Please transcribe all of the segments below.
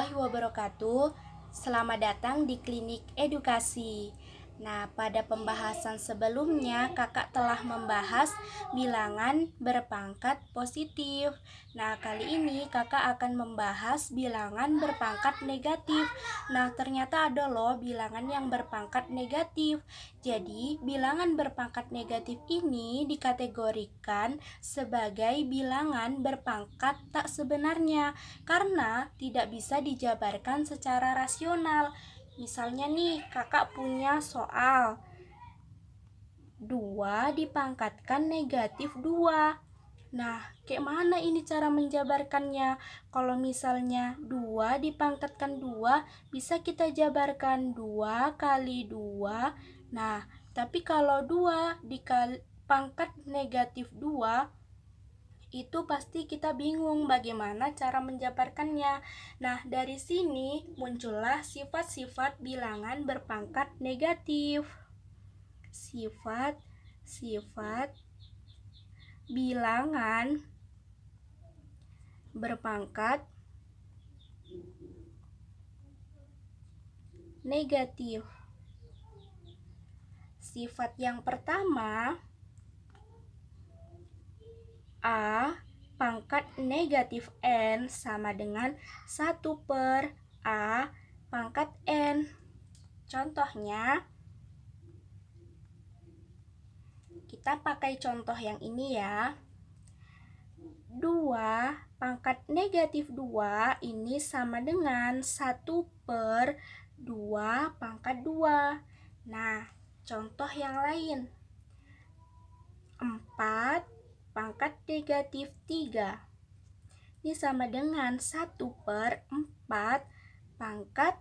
warahmatullahi wabarakatuh. Selamat datang di Klinik Edukasi. Nah, pada pembahasan sebelumnya kakak telah membahas bilangan berpangkat positif. Nah, kali ini kakak akan membahas bilangan berpangkat negatif. Nah, ternyata ada loh bilangan yang berpangkat negatif. Jadi, bilangan berpangkat negatif ini dikategorikan sebagai bilangan berpangkat tak sebenarnya karena tidak bisa dijabarkan secara rasional. Misalnya nih, kakak punya soal 2 dipangkatkan negatif 2. Nah, kayak mana ini cara menjabarkannya? Kalau misalnya 2 dipangkatkan 2, bisa kita jabarkan 2 kali 2. Nah, tapi kalau 2 dikali pangkat negatif 2, itu pasti kita bingung bagaimana cara menjabarkannya. Nah, dari sini muncullah sifat-sifat bilangan berpangkat negatif. Sifat-sifat bilangan berpangkat negatif. Sifat yang pertama, A pangkat negatif N sama dengan 1 per A pangkat N. Contohnya, kita pakai contoh yang ini ya. 2 pangkat negatif 2 ini sama dengan 1 per 2 pangkat 2. Nah, contoh yang lain. 4 pangkat negatif 3. Ini sama dengan 1 per 4 pangkat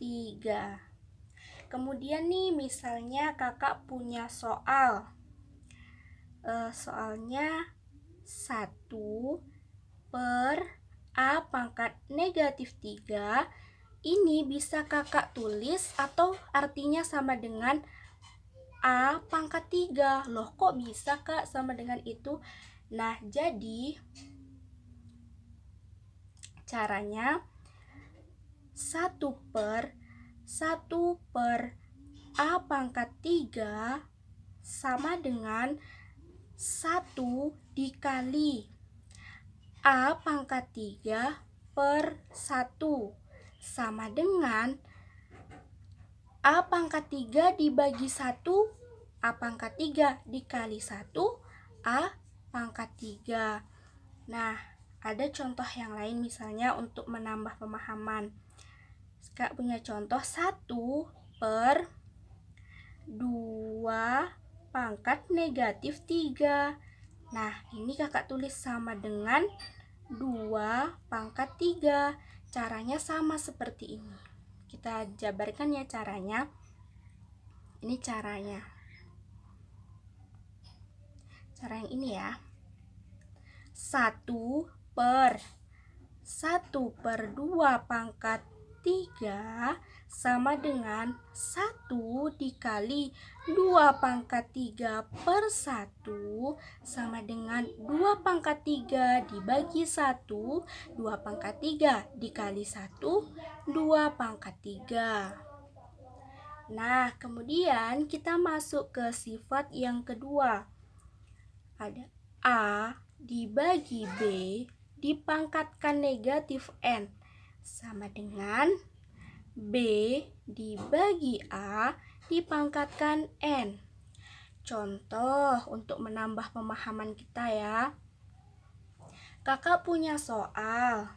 3. Kemudian nih, misalnya kakak punya soalnya 1 per A pangkat negatif 3. Ini bisa kakak tulis atau artinya sama dengan A pangkat 3. Loh, kok bisa kak sama dengan itu? Nah, jadi caranya 1 per A pangkat 3 sama dengan 1 dikali A pangkat 3 per 1 sama dengan A pangkat 3 dibagi 1, A pangkat 3 dikali 1, A pangkat 3. Nah, ada contoh yang lain misalnya untuk menambah pemahaman. Kak punya contoh 1 per 2 pangkat negatif 3. Nah, ini kakak tulis sama dengan 2 pangkat 3. Caranya sama seperti ini. Kita jabarkan ya caranya. Ini caranya. Cara yang ini ya. 1 per 2 pangkat 3 sama dengan 1 dikali 2 pangkat 3 per 1 sama dengan 2 pangkat 3 dibagi 1, 2 pangkat 3 dikali 1, 2 pangkat 3. Nah, kemudian kita masuk ke sifat yang kedua. Ada A dibagi B dipangkatkan negatif N sama dengan B dibagi A dipangkatkan N. Contoh untuk menambah pemahaman kita ya. Kakak punya soal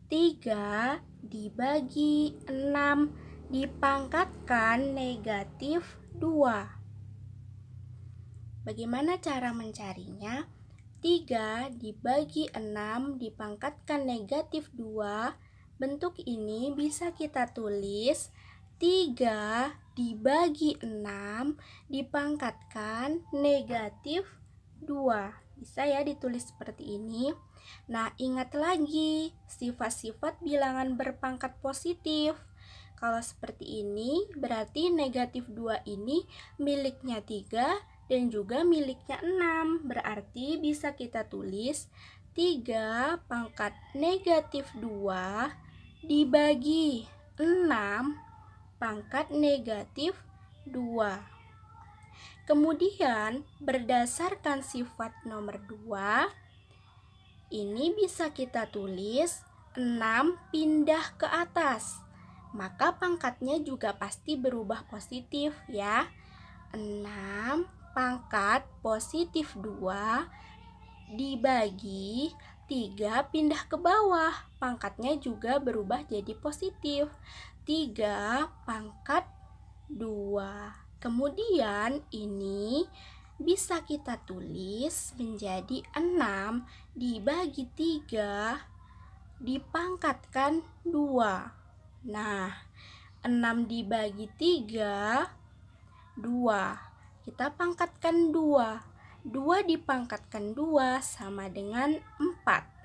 3 dibagi 6 dipangkatkan negatif 2. Bagaimana cara mencarinya? 3 dibagi 6 dipangkatkan negatif 2. Bentuk ini bisa kita tulis 3 dibagi 6 dipangkatkan negatif 2. Bisa ya ditulis seperti ini. Nah, ingat lagi sifat-sifat bilangan berpangkat positif. Kalau seperti ini, berarti negatif 2 ini miliknya 3 dan juga miliknya 6. Berarti bisa kita tulis 3 pangkat negatif 2 dibagi 6 pangkat negatif 2. Kemudian berdasarkan sifat nomor 2, ini bisa kita tulis 6 pindah ke atas. Maka pangkatnya juga pasti berubah positif ya. 6 pangkat positif 2 dibagi 3 pindah ke bawah. Pangkatnya juga berubah jadi positif. 3 pangkat 2. Kemudian ini bisa kita tulis menjadi 6 dibagi 3 dipangkatkan 2. Nah, 6 dibagi 3, 2. Kita pangkatkan 2. 2 dipangkatkan 2 sama dengan 4.